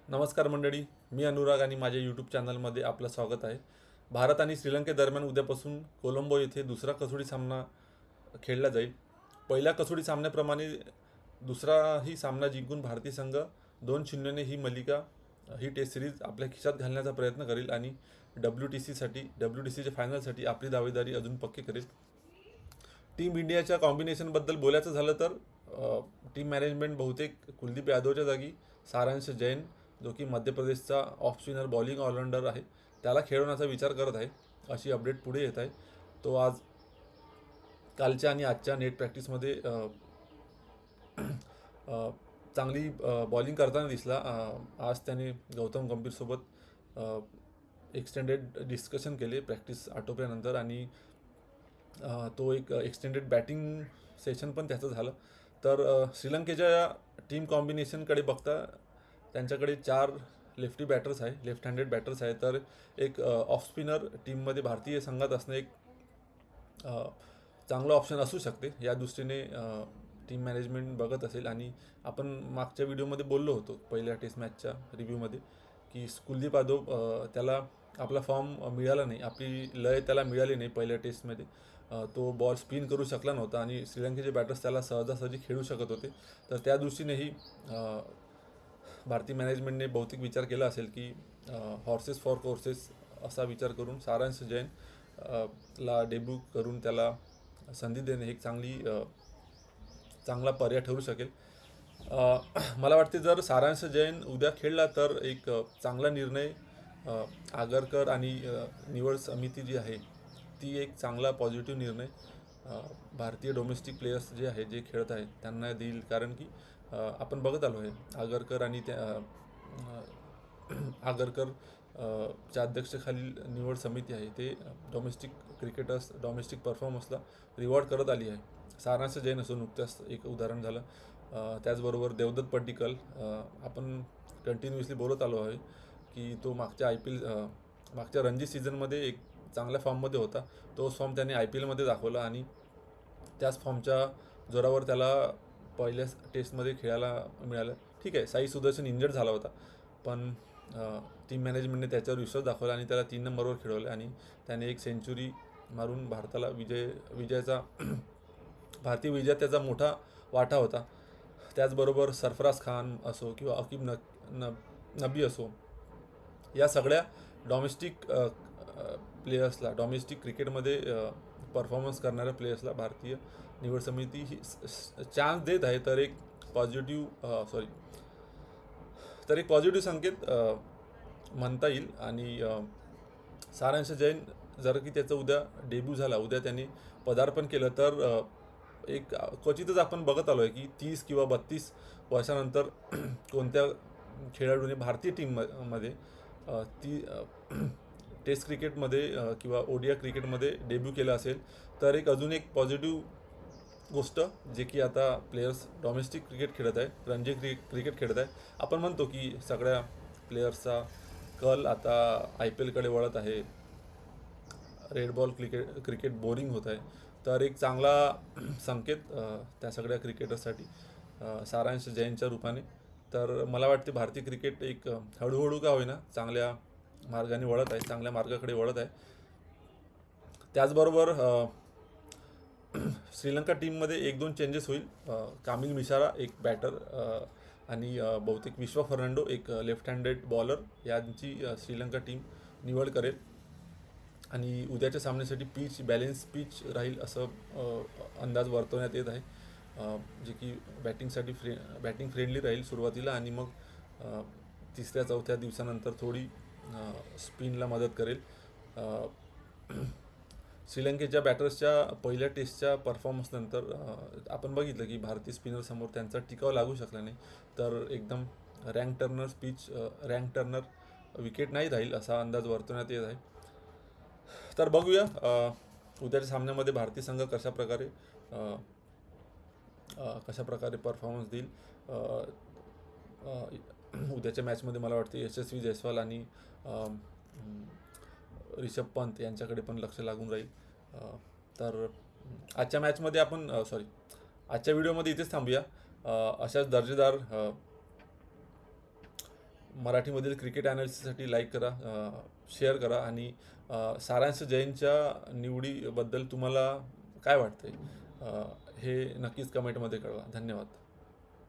नमस्कार मंडळी, मी अनुराग आणि माझ्या यूट्यूब चॅनलमध्ये आपलं स्वागत आहे. भारत आणि श्रीलंकेदरम्यान उद्यापासून कोलंबो येथे दुसरा कसोटी सामना खेळला जाईल. पहिल्या कसोटी सामन्याप्रमाणे दुसराही सामना जिंकून भारतीय संघ 2-0ने ही टेस्ट सिरीज आपल्या खिशात घालण्याचा प्रयत्न करेल आणि WTCच्या फायनलसाठी आपली दावेदारी अजून पक्की करेल. टीम इंडियाच्या कॉम्बिनेशनबद्दल बोलायचं झालं तर टीम मॅनेजमेंट बहुतेक कुलदीप यादवच्या जागी सारांश जैन, जो की मध्य प्रदेशचा ऑफ स्पिनर बॉलिंग ऑलराऊंडर आहे, त्याला खेळवण्याचा विचार करत आहे. अशी अपडेट पुढे येत आहे. तो आज कालच्या आणि आजच्या नेट प्रॅक्टिसमध्ये चांगली बॉलिंग करताना दिसला. आज त्याने गौतम गंभीरसोबत एक्सटेंडेड डिस्कशन केले प्रॅक्टिस आटोपल्यानंतर आणि तो एक एक्सटेंडेड बॅटिंग सेशन पण त्याचं झालं. तर श्रीलंकेच्या या टीम कॉम्बिनेशनकडे बघता त्यांच्याकडे 4 लेफ्ट हँडेड बॅटर्स आहे. तर एक ऑफ स्पिनर टीममध्ये भारतीय संघात असणं एक चांगलं ऑप्शन असू शकते. या दृष्टीने टीम मॅनेजमेंट बघत असेल. आणि आपण मागच्या व्हिडिओमध्ये बोललो होतो पहिल्या टेस्ट मॅचच्या रिव्ह्यूमध्ये की कुलदीप यादव त्याला आपला फॉर्म मिळाला नाही, आपली लय त्याला मिळाली नाही पहिल्या टेस्टमध्ये. तो बॉल स्पिन करू शकला नव्हता आणि श्रीलंकेचे बॅटर्स त्याला सहजासहजी खेळू शकत होते. तर त्या दृष्टीनेही भारतीय मॅनेजमेंटने बहुतेक विचार केला असेल की हॉर्सेस फॉर कोर्सेस असा विचार करून सारांश जैन ला डेब्यू करून त्याला संधी देणे एक चांगला पर्याय ठरू शकेल. मला वाटते जर सारांश जैन उद्या खेळला तर एक चांगला निर्णय आगरकर आणि निवड समिती जी आहे ती एक चांगला पॉझिटिव्ह निर्णय भारतीय डोमेस्टिक प्लेयर्स जे आहे जे खेळत आहेत त्यांना देईल. कारण की आपण बघत आलो आहे आगरकर आणि आगरकर च्या अध्यक्षतेखालील निवड समिती आहे ते डोमेस्टिक परफॉर्मन्सला रिवॉर्ड करत आली आहे. सारांश जैन असो नुकत्याच एक उदाहरण झालं. त्याचबरोबर देवदत्त पड्डीकल आपण कंटिन्युअसली बोलत आलो आहे की तो मागच्या रणजी सीझनमध्ये एक चांगल्या फॉर्ममध्ये होता. तोच फॉर्म त्याने IPL मध्ये दाखवला आणि त्याच फॉर्मच्या जोरावर त्याला पहिल्या टेस्टमध्ये खेळायला मिळालं. ठीक आहे, साई सुदर्शन इंजर्ड झाला होता, पण टीम मॅनेजमेंटने त्याच्यावर विश्वास दाखवला आणि त्याला 3 नंबरवर खेळवलं आणि त्याने एक सेंचुरी मारून भारताला विजयाचा भारतीय विजयात त्याचा मोठा वाटा होता. त्याचबरोबर सरफराज खान असो किंवा नबी असो, या सगळ्या डॉमेस्टिक प्लेयर्सला डॉमेस्टिक क्रिकेटमध्ये परफॉर्मन्स करणाऱ्या प्लेयर्सला भारतीय निवड समिती ही चान्स देत आहे. तर एक पॉझिटिव्ह संकेत म्हणता येईल. आणि सारांश जैन जर की त्याचं उद्या डेब्यू झाला, उद्या त्याने पदार्पण केलं तर एक क्वचितच आपण बघत आलो आहे की 30 किंवा 32 वर्षानंतर कोणत्या खेळाडूने भारतीय टीममध्ये ती टेस्ट क्रिकेटमध्ये किंवा ODI क्रिकेटमध्ये डेब्यू केलं असेल. तर अजून एक पॉझिटिव्ह गोष्ट जे की आता प्लेयर्स डॉमेस्टिक क्रिकेट खेळत आहे, रणजी क्रिकेट खेळत आहे. आपण म्हणतो की सगळ्या प्लेयर्सचा कल आता IPL कडे वळत आहे, रेड बॉल क्रिकेट बोरिंग होत आहे. तर एक चांगला संकेत त्या सगळ्या क्रिकेटर्ससाठी सारांश जैनच्या रूपाने. तर मला वाटते भारतीय क्रिकेट एक हळूहळू का होईना चांगल्या मार्गाने वळत आहे, चांगल्या मार्गाकडे वळत आहे. त्याचबरोबर श्रीलंका टीममध्ये 1-2 चेंजेस होईल. कामिल मिश्रा एक बॅटर आणि बहुतेक विश्वा फर्नांडो एक लेफ्ट हँडेड बॉलर यांची श्रीलंका टीम निवड करेल. आणि उद्याच्या सामन्यासाठी बॅलेन्स पिच राहील असं अंदाज वर्तवण्यात येत आहे, जे की बॅटिंग फ्रेंडली राहील सुरुवातीला आणि मग 3-4 दिवसानंतर थोडी स्पिनला मदत करेल. श्रीलंकेच्या बॅटर्सच्या पहिल्या टेस्टच्या परफॉर्मन्सनंतर आपण बघितलं की भारतीय स्पिनरसमोर त्यांचा टिकाव लागू शकला नाही. तर एकदम रँक टर्नर विकेट नाही राहील असा अंदाज वर्तवण्यात येत आहे. तर बघूया उद्याच्या सामन्यामध्ये भारतीय संघ कशा प्रकारे परफॉर्मन्स देईल. उद्याच्या मॅचमध्ये मला वाटते यशस्वी जयस्वाल आणि रिषभ पंत यांच्याकडे पण लक्ष लागून राहील. तर आजच्या व्हिडिओमध्ये इथेच थांबूया. अशाच दर्जेदार मराठीमधील क्रिकेट ॲनालिसिससाठी लाईक करा, शेअर करा आणि सारांश जैनच्या निवडीबद्दल तुम्हाला काय वाटतंय हे नक्कीच कमेंटमध्ये कळवा. धन्यवाद.